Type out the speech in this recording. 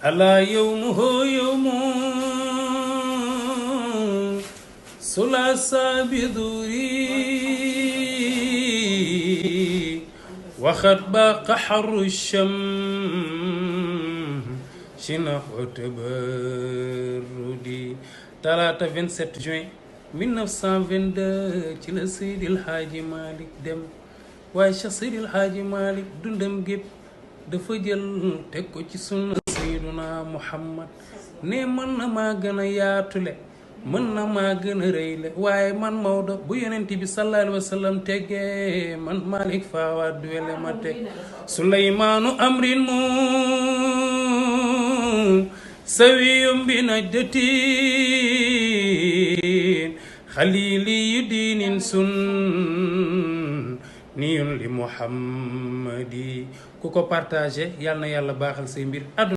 ألا يومه يوم ثلاثاء بذوري وقد باق حر الشمس نحو تبردي. talaata 27 juin 1922 ci la Seydil Hadji Malick dem waaye Cheikh Seydil Hadji Malick dundam gépp dafa jël teg ko ci sunna Seyduna Muhammad ne mën na maa gën a yaatule mën na maa gën a rëyle waaye man Maodo bu yonent bi sallallahu alayhi wa sallam tegee man Malick Fawad duwele ma teg Suleymaanu amrin mu sawiyum bi najdatin xaliliyu diinin sunniyun li Muhammadi ku ko partagé yàlla na yàlla baaxal say mbir.